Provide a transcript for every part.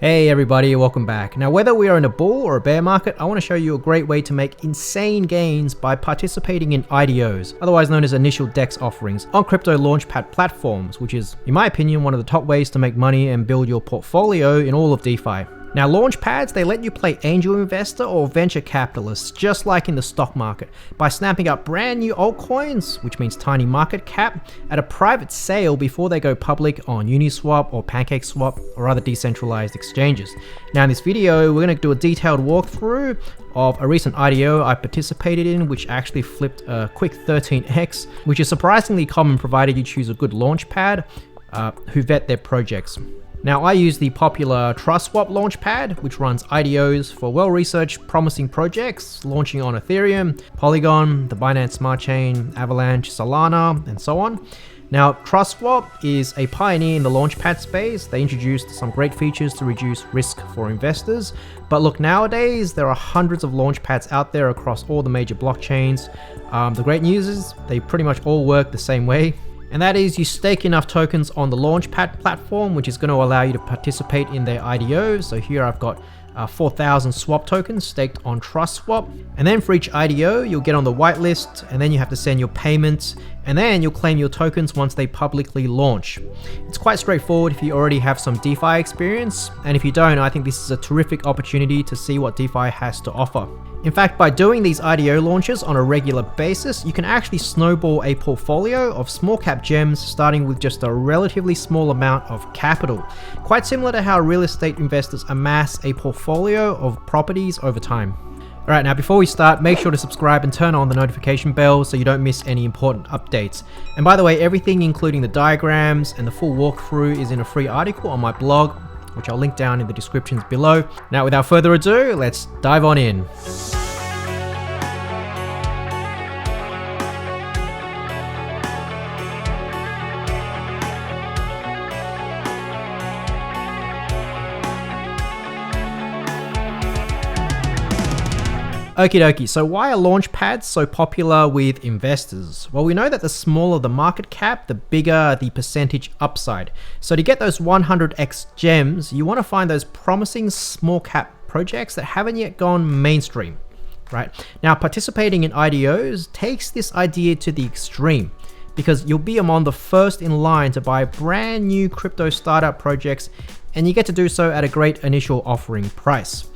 Hey everybody, welcome back. Now whether we are in a bull or a bear market, I want to show you a great way to make insane gains by participating in IDOs, otherwise known as initial DEX offerings, on crypto launchpad platforms, which is, in my opinion, one of the top ways to make money and build your portfolio in all of DeFi. Now launchpads, they let you play angel investor or venture capitalists, just like in the stock market, by snapping up brand new altcoins, which means tiny market cap, at a private sale before they go public on Uniswap or PancakeSwap or other decentralized exchanges. Now in this video, we're going to do a detailed walkthrough of a recent IDO I participated in, which actually flipped a quick 13x, which is surprisingly common provided you choose a good launchpad who vet their projects. Now I use the popular TrustSwap Launchpad, which runs IDOs for well-researched, promising projects launching on Ethereum, Polygon, the Binance Smart Chain, Avalanche, Solana, and so on. Now TrustSwap is a pioneer in the launchpad space. They introduced some great features to reduce risk for investors. But look, nowadays there are hundreds of launchpads out there across all the major blockchains. The great news is they pretty much all work the same way. And that is, you stake enough tokens on the Launchpad platform, which is going to allow you to participate in their IDOs. So here I've got 4,000 swap tokens staked on TrustSwap. And then for each IDO, you'll get on the whitelist, and then you have to send your payments, and then you'll claim your tokens once they publicly launch. It's quite straightforward if you already have some DeFi experience. And if you don't, I think this is a terrific opportunity to see what DeFi has to offer. In fact, by doing these IDO launches on a regular basis, you can actually snowball a portfolio of small cap gems starting with just a relatively small amount of capital. Quite similar to how real estate investors amass a portfolio of properties over time. Alright, now before we start, make sure to subscribe and turn on the notification bell so you don't miss any important updates. And by the way, everything including the diagrams and the full walkthrough is in a free article on my blog, which I'll link down in the descriptions below. Now without further ado, let's dive on in. Okie dokie, so why are launchpads so popular with investors? Well, we know that the smaller the market cap, the bigger the percentage upside. So to get those 100x gems, you want to find those promising small cap projects that haven't yet gone mainstream, right? Now, participating in IDOs takes this idea to the extreme, because you'll be among the first in line to buy brand new crypto startup projects, and you get to do so at a great initial offering price.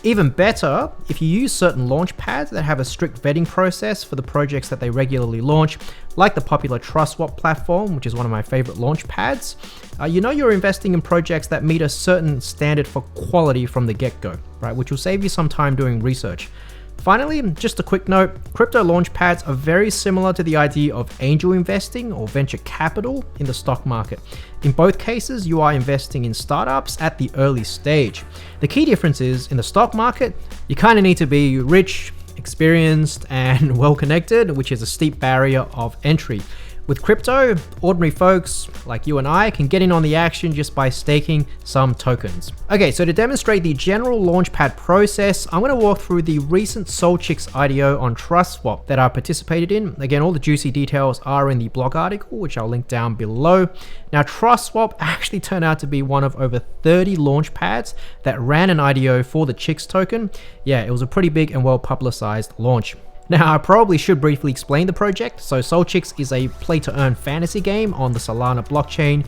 Even better, if you use certain launchpads that have a strict vetting process for the projects that they regularly launch, like the popular TrustSwap platform, which is one of my favorite launchpads, you know you're investing in projects that meet a certain standard for quality from the get-go, right? Which will save you some time doing research. Finally, just a quick note, crypto launchpads are very similar to the idea of angel investing or venture capital in the stock market. In both cases, you are investing in startups at the early stage. The key difference is, in the stock market, you kind of need to be rich, experienced, and well-connected, which is a steep barrier of entry. With crypto, ordinary folks like you and I can get in on the action just by staking some tokens. Okay, so to demonstrate the general launchpad process, I'm going to walk through the recent Solchicks IDO on TrustSwap that I participated in. Again, all the juicy details are in the blog article, which I'll link down below. Now, TrustSwap actually turned out to be one of over 30 launchpads that ran an IDO for the Chicks token. Yeah, it was a pretty big and well-publicized launch. Now, I probably should briefly explain the project. So Solchicks is a play-to-earn fantasy game on the Solana blockchain.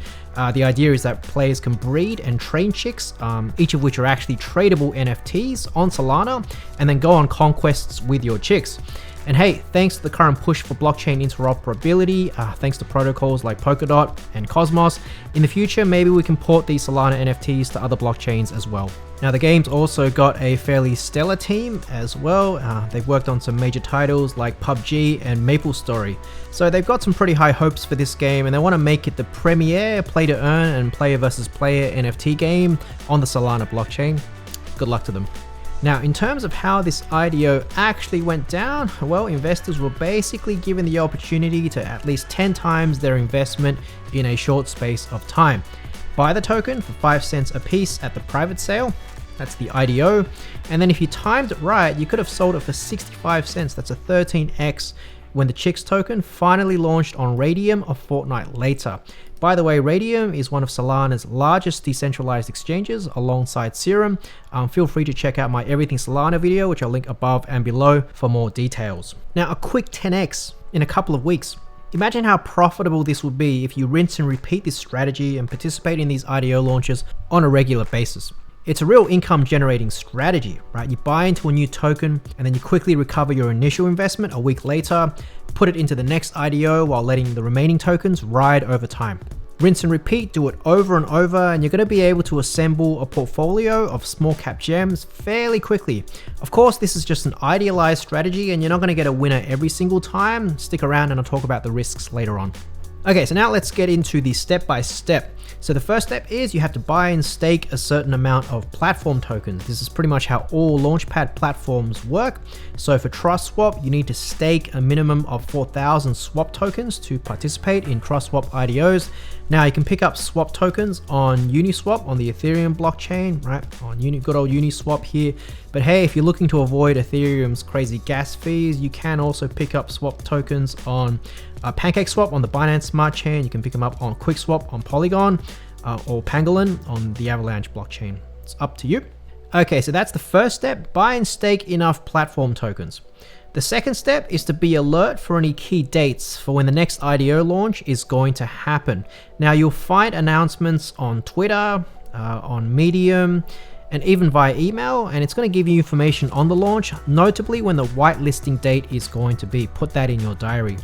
The idea is that players can breed and train chicks, each of which are actually tradable NFTs on Solana, and then go on conquests with your chicks. And hey, thanks to the current push for blockchain interoperability, thanks to protocols like Polkadot and Cosmos, in the future, maybe we can port these Solana NFTs to other blockchains as well. Now, the game's also got a fairly stellar team as well. They've worked on some major titles like PUBG and MapleStory. So they've got some pretty high hopes for this game, and they want to make it the premier play-to-earn and player versus player NFT game on the Solana blockchain. Good luck to them. Now, in terms of how this IDO actually went down, well, investors were basically given the opportunity to at least 10 times their investment in a short space of time. Buy the token for 5 cents a piece at the private sale. That's the IDO. And then if you timed it right, you could have sold it for 65 cents. That's a 13x when the Chicks token finally launched on Radium a fortnight later. By the way, Radium is one of Solana's largest decentralized exchanges alongside Serum. Feel free to check out my Everything Solana video, which I'll link above and below for more details. Now, a quick 10x in a couple of weeks. Imagine how profitable this would be if you rinse and repeat this strategy and participate in these IDO launches on a regular basis. It's a real income generating strategy, right? You buy into a new token and then you quickly recover your initial investment a week later, put it into the next IDO while letting the remaining tokens ride over time. Rinse and repeat, do it over and over, and you're going to be able to assemble a portfolio of small cap gems fairly quickly. Of course, this is just an idealized strategy and you're not going to get a winner every single time. Stick around and I'll talk about the risks later on. Okay, so now let's get into the step-by-step. So the first step is you have to buy and stake a certain amount of platform tokens. This is pretty much how all Launchpad platforms work. So for TrustSwap, you need to stake a minimum of 4,000 swap tokens to participate in TrustSwap IDOs. Now you can pick up swap tokens on Uniswap on the Ethereum blockchain, right? On good old Uniswap here. But hey, if you're looking to avoid Ethereum's crazy gas fees, you can also pick up swap tokens on PancakeSwap on the Binance Smart Chain. You can pick them up on QuickSwap on Polygon or Pangolin on the Avalanche blockchain. It's up to you. Okay, so that's the first step. Buy and stake enough platform tokens. The second step is to be alert for any key dates for when the next IDO launch is going to happen. Now you'll find announcements on Twitter, on Medium, and even via email, and it's going to give you information on the launch, notably when the whitelisting date is going to be. Put that in your diary.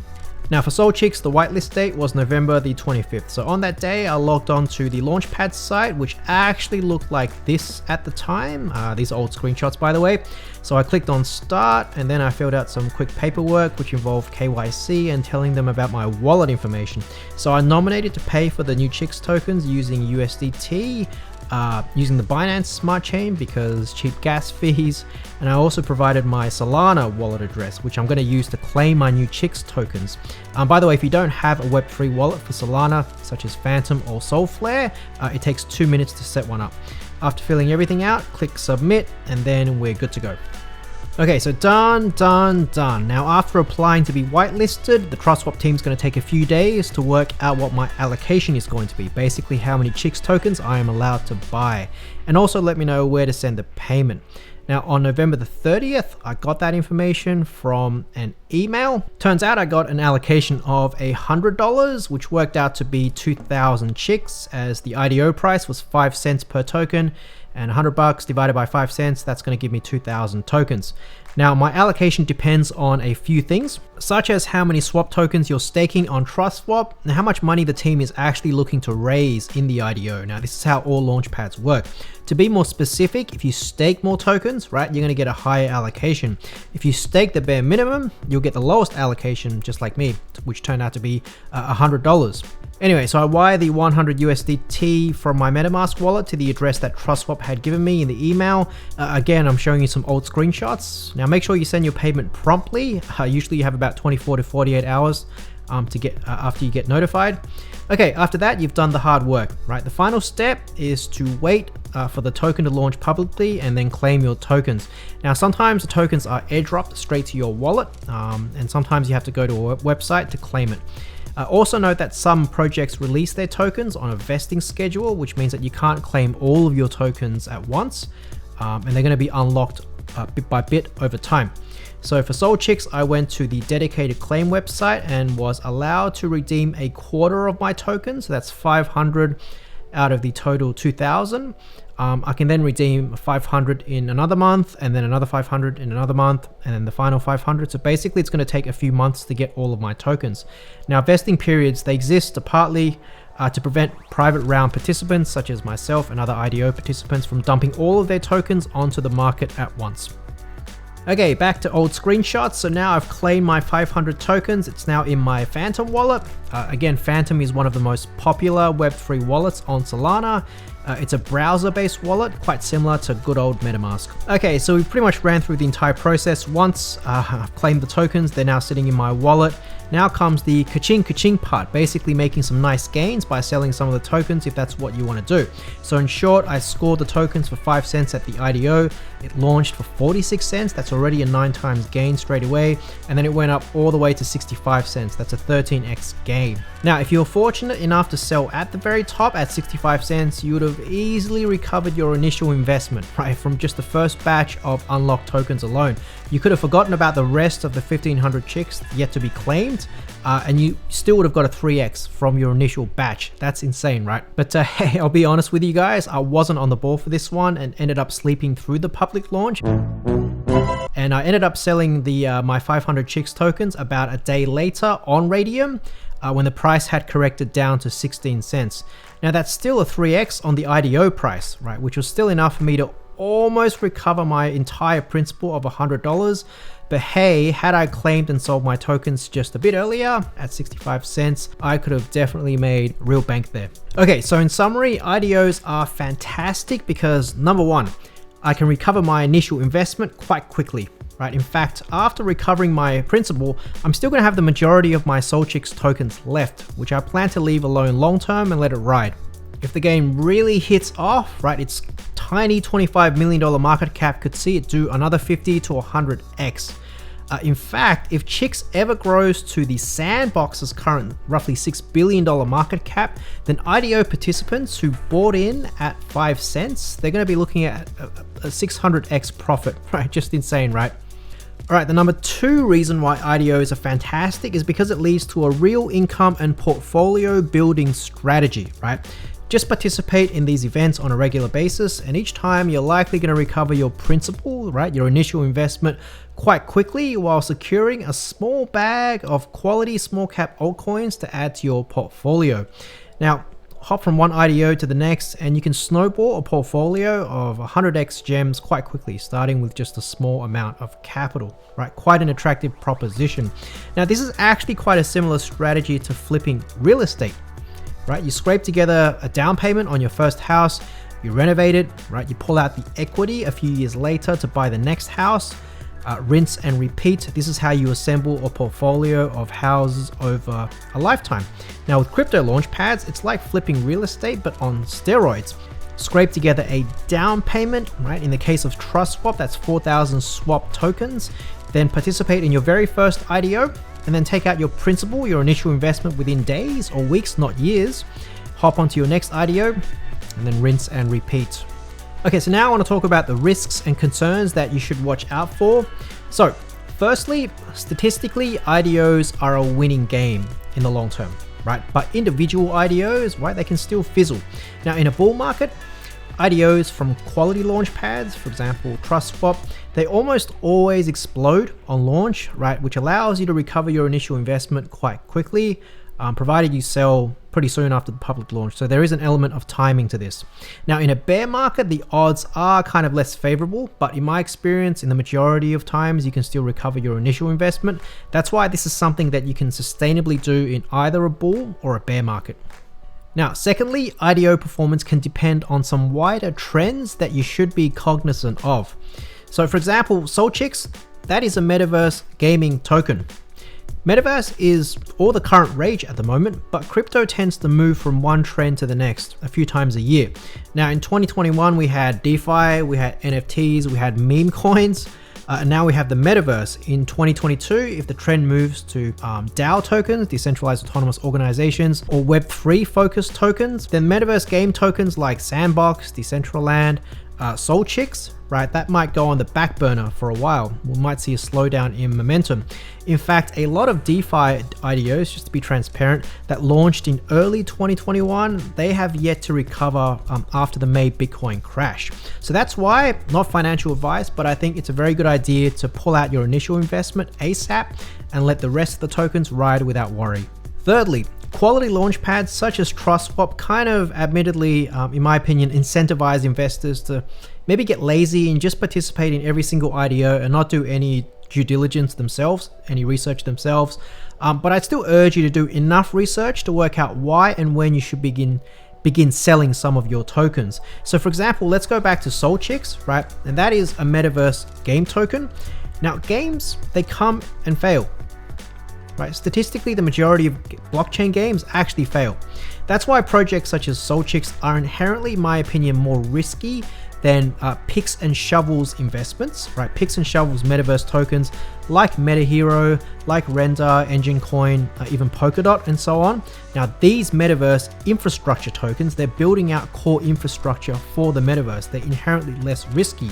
Now for Solchicks, the whitelist date was November the 25th. So on that day, I logged on to the Launchpad site, which actually looked like this at the time. These are old screenshots, by the way. So I clicked on start and then I filled out some quick paperwork, which involved KYC and telling them about my wallet information. So I nominated to pay for the new Chicks tokens using USDT, using the Binance Smart Chain because cheap gas fees, and I also provided my Solana wallet address, which I'm going to use to claim my new Chicks tokens. By the way, if you don't have a Web3 wallet for Solana, such as Phantom or Solflare, it takes 2 minutes to set one up. After filling everything out, click submit, and then we're good to go. Okay, so done. Now after applying to be whitelisted, the TrustSwap team is going to take a few days to work out what my allocation is going to be, basically how many Chicks tokens I am allowed to buy, and also let me know where to send the payment. Now on November the 30th, I got that information from an email. Turns out I got an allocation of $100, which worked out to be 2,000 Chicks, as the IDO price was 5 cents per token, and $100 divided by 5 cents, that's going to give me 2,000 tokens. Now my allocation depends on a few things, such as how many swap tokens you're staking on TrustSwap and how much money the team is actually looking to raise in the IDO. Now this is how all launchpads work. To be more specific, if you stake more tokens, right, you're going to get a higher allocation. If you stake the bare minimum, you'll get the lowest allocation, just like me, which turned out to be $100. Anyway, so I wired the 100 USDT from my MetaMask wallet to the address that TrustSwap had given me in the email. Again, I'm showing you some old screenshots. Now make sure you send your payment promptly. Usually you have about 24 to 48 hours to get after you get notified. Okay, after that, you've done the hard work, right? The final step is to wait for the token to launch publicly and then claim your tokens. Now, sometimes the tokens are airdropped straight to your wallet, and sometimes you have to go to a website to claim it. Also note that some projects release their tokens on a vesting schedule, which means that you can't claim all of your tokens at once, and they're going to be unlocked bit by bit over time. So for Solchicks, I went to the dedicated claim website and was allowed to redeem a quarter of my tokens. So that's 500 out of the total 2,000. I can then redeem 500 in another month, and then another 500 in another month, and then the final 500. So basically it's going to take a few months to get all of my tokens. Now vesting periods, they exist partly to prevent private round participants such as myself and other IDO participants from dumping all of their tokens onto the market at once. Okay, back to old screenshots. So now I've claimed my 500 tokens. It's now in my Phantom wallet. Again, Phantom is one of the most popular Web3 wallets on Solana. It's a browser-based wallet, quite similar to good old MetaMask. Okay, so we pretty much ran through the entire process. Once I've claimed the tokens, they're now sitting in my wallet. Now comes the ka-ching part, basically making some nice gains by selling some of the tokens if that's what you want to do. So in short, I scored the tokens for 5 cents at the IDO. It launched for 46 cents. That's already a 9 times gain straight away. And then it went up all the way to 65 cents. That's a 13x gain. game. Now, if you're fortunate enough to sell at the very top at 65 cents, you would have easily recovered your initial investment, right, from just the first batch of unlocked tokens alone. You could have forgotten about the rest of the 1500 chicks yet to be claimed, and you still would have got a 3x from your initial batch. That's insane, right? But hey, I'll be honest with you guys, I wasn't on the ball for this one and ended up sleeping through the public launch. And I ended up selling the my 500 chicks tokens about a day later on Radium, when the price had corrected down to 16 cents. Now that's still a 3x on the IDO price, right? Which was still enough for me to almost recover my entire principal of $100. But hey, had I claimed and sold my tokens just a bit earlier at 65 cents, I could have definitely made real bank there. Okay, so in summary, IDOs are fantastic because number one, I can recover my initial investment quite quickly, right? In fact, after recovering my principal, I'm still going to have the majority of my Solchicks tokens left, which I plan to leave alone long term and let it ride. If the game really hits off, right, its tiny $25 million market cap could see it do another 50 to 100x. In fact, if Chicks ever grows to the Sandbox's current roughly $6 billion market cap, then IDO participants who bought in at 5 cents, they're going to be looking at a 600x profit, right? Just insane, right? All right, the number two reason why IDOs are fantastic is because it leads to a real income and portfolio building strategy, right? Just participate in these events on a regular basis, and each time you're likely going to recover your principal, right, your initial investment quite quickly while securing a small bag of quality small cap altcoins to add to your portfolio. Now, hop from one IDO to the next and you can snowball a portfolio of 100x gems quite quickly, starting with just a small amount of capital, right? Quite an attractive proposition. Now, this is actually quite a similar strategy to flipping real estate. Right, you scrape together a down payment on your first house, you renovate it, right? You pull out the equity a few years later to buy the next house, rinse and repeat. This is how you assemble a portfolio of houses over a lifetime. Now with crypto launchpads, it's like flipping real estate, but on steroids. Scrape together a down payment, right? In the case of TrustSwap, that's 4,000 swap tokens. Then participate in your very first IDO, and then take out your principal, your initial investment within days or weeks, not years. Hop onto your next IDO, and then rinse and repeat. Okay, so now I want to talk about the risks and concerns that you should watch out for. So, firstly, statistically, IDOs are a winning game in the long term, right? But individual IDOs, right, they can still fizzle. Now, in a bull market, IDOs from quality launch pads, for example, TrustSwap, they almost always explode on launch, right? Which allows you to recover your initial investment quite quickly, provided you sell pretty soon after the public launch. So there is an element of timing to this. Now in a bear market, the odds are kind of less favorable, but in my experience, in the majority of times, you can still recover your initial investment. That's why this is something that you can sustainably do in either a bull or a bear market. Now, secondly, IDO performance can depend on some wider trends that you should be cognizant of. So for example, Solchicks, that is a metaverse gaming token. Metaverse is all the current rage at the moment, but crypto tends to move from one trend to the next a few times a year. Now in 2021, we had DeFi, we had NFTs, we had meme coins, and now we have the metaverse. In 2022, if the trend moves to DAO tokens, decentralized autonomous organizations, or Web3 focused tokens, then metaverse game tokens like Sandbox, Decentraland, Solchicks, right, that might go on the back burner for a while. We might see a slowdown in momentum. In fact, a lot of DeFi IDOs, just to be transparent, that launched in early 2021, they have yet to recover after the May Bitcoin crash. So that's why, not financial advice, but I think it's a very good idea to pull out your initial investment ASAP and let the rest of the tokens ride without worry. Thirdly, quality launchpads such as TrustSwap kind of admittedly, in my opinion, incentivize investors to maybe get lazy and just participate in every single IDO and not do any due diligence themselves, any research themselves. But I'd still urge you to do enough research to work out why and when you should begin selling some of your tokens. So for example, let's go back to Solchicks, right? And that is a metaverse game token. Now games, they come and fail. Right? Statistically, the majority of blockchain games actually fail. That's why projects such as Solchicks are inherently, in my opinion, more risky than Picks and Shovels investments, right? Picks and Shovels metaverse tokens like MetaHero, like Render, Engine Coin, even Polkadot, and so on. Now, these metaverse infrastructure tokens, they're building out core infrastructure for the metaverse. They're inherently less risky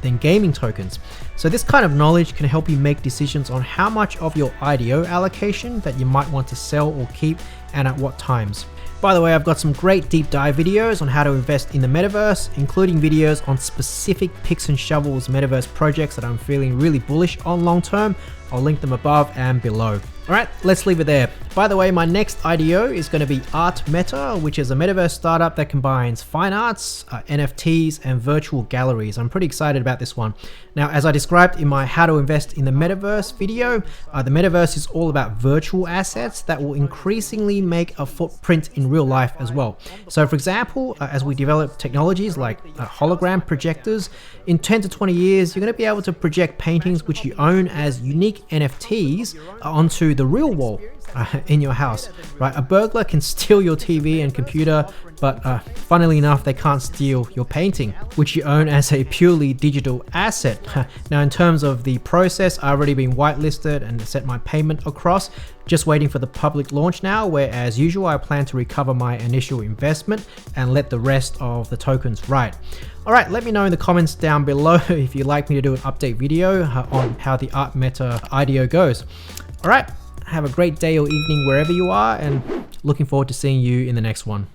than gaming tokens. So this kind of knowledge can help you make decisions on how much of your IDO allocation that you might want to sell or keep, and at what times. By the way, I've got some great deep dive videos on how to invest in the metaverse, including videos on specific Picks and Shovels metaverse projects that I'm feeling really bullish on long term. I'll link them above and below. All right, let's leave it there. By the way, my next IDO is going to be Art Meta, which is a metaverse startup that combines fine arts, NFTs, and virtual galleries. I'm pretty excited about this one. Now, as I described in my How to Invest in the Metaverse video, the metaverse is all about virtual assets that will increasingly make a footprint in real life as well. So for example, as we develop technologies like hologram projectors, in 10 to 20 years, you're going to be able to project paintings which you own as unique NFTs onto the real wall in your house, right? A burglar can steal your TV and computer, but funnily enough, they can't steal your painting, which you own as a purely digital asset. Now, in terms of the process, I've already been whitelisted and set my payment across, just waiting for the public launch now, where as usual, I plan to recover my initial investment and let the rest of the tokens ride. All right, let me know in the comments down below if you'd like me to do an update video on how the Art Meta IDO goes. All right, have a great day or evening wherever you are, and looking forward to seeing you in the next one.